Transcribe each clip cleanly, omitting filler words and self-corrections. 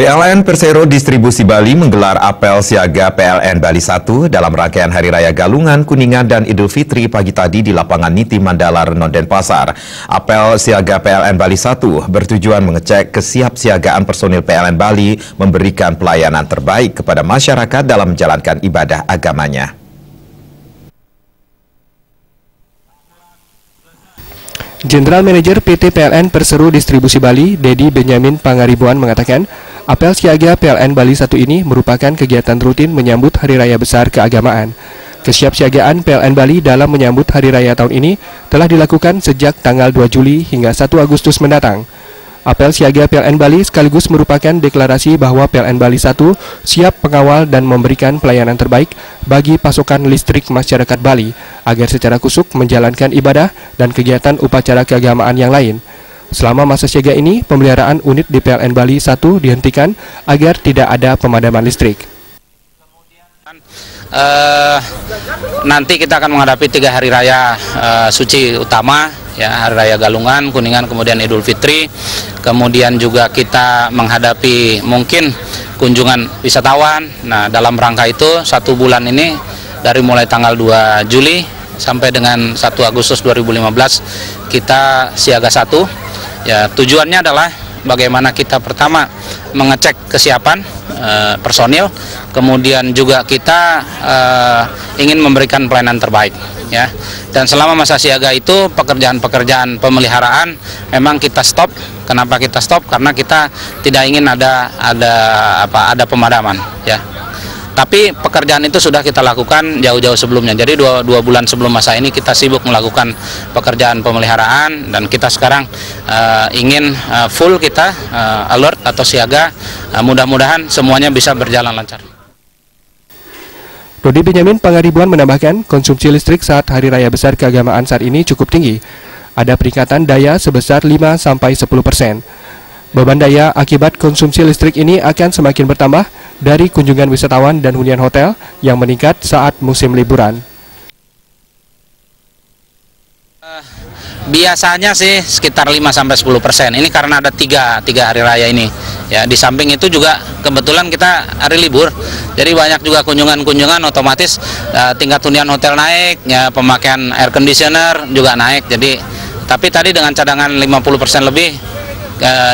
PLN Persero Distribusi Bali menggelar apel siaga PLN Bali 1 dalam rangkaian Hari Raya Galungan, Kuningan, dan Idul Fitri pagi tadi di lapangan Niti Mandala, Renon, Denpasar. Apel siaga PLN Bali 1 bertujuan mengecek kesiapsiagaan personil PLN Bali memberikan pelayanan terbaik kepada masyarakat dalam menjalankan ibadah agamanya. General Manager PT PLN Persero Distribusi Bali, Dedi Benyamin Pangaribuan mengatakan, apel siaga PLN Bali 1 ini merupakan kegiatan rutin menyambut Hari Raya Besar Keagamaan. Kesiapsiagaan PLN Bali dalam menyambut Hari Raya tahun ini telah dilakukan sejak tanggal 2 Juli hingga 1 Agustus mendatang. Apel siaga PLN Bali sekaligus merupakan deklarasi bahwa PLN Bali 1 siap mengawal dan memberikan pelayanan terbaik bagi pasokan listrik masyarakat Bali agar secara kusuk menjalankan ibadah dan kegiatan upacara keagamaan yang lain. Selama masa siaga ini, pemeliharaan unit di PLN Bali 1 dihentikan agar tidak ada pemadaman listrik. Nanti kita akan menghadapi 3 hari raya suci utama, ya, Hari Raya Galungan, Kuningan, kemudian Idul Fitri. Kemudian juga kita menghadapi mungkin kunjungan wisatawan. Nah, dalam rangka itu 1 bulan ini dari mulai tanggal 2 Juli sampai dengan 1 Agustus 2015 kita siaga 1. Ya, tujuannya adalah bagaimana kita pertama mengecek kesiapan personil, kemudian juga kita ingin memberikan pelayanan terbaik, ya. Dan selama masa siaga itu pekerjaan-pekerjaan pemeliharaan memang kita stop. Kenapa kita stop? Karena kita tidak ingin ada pemadaman, ya. Tapi pekerjaan itu sudah kita lakukan jauh-jauh sebelumnya. Jadi dua bulan sebelum masa ini kita sibuk melakukan pekerjaan pemeliharaan, dan kita sekarang ingin full kita alert atau siaga. Mudah-mudahan semuanya bisa berjalan lancar. Dedi Benyamin Pangaribuan menambahkan, konsumsi listrik saat Hari Raya Besar Keagamaan saat ini cukup tinggi. Ada peningkatan daya sebesar 5-10%. Beban daya akibat konsumsi listrik ini akan semakin bertambah dari kunjungan wisatawan dan hunian hotel yang meningkat saat musim liburan. Biasanya sih sekitar 5-10%. Ini karena ada tiga hari raya ini. Ya, di samping itu juga kebetulan kita hari libur. Jadi banyak juga kunjungan-kunjungan, otomatis tingkat hunian hotel naik, ya, pemakaian air conditioner juga naik. Jadi tapi tadi dengan cadangan 50% lebih,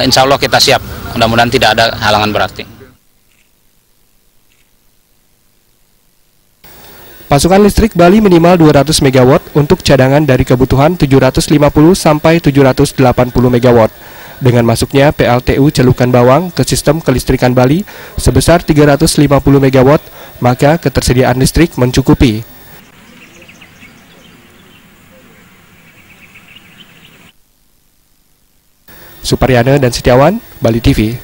insya Allah kita siap. Mudah-mudahan tidak ada halangan berarti. Pasokan listrik Bali minimal 200 MW untuk cadangan dari kebutuhan 750 sampai 780 MW. Dengan masuknya PLTU Celukan Bawang ke sistem kelistrikan Bali sebesar 350 MW, maka ketersediaan listrik mencukupi. Suparyana dan Setiawan, Bali TV.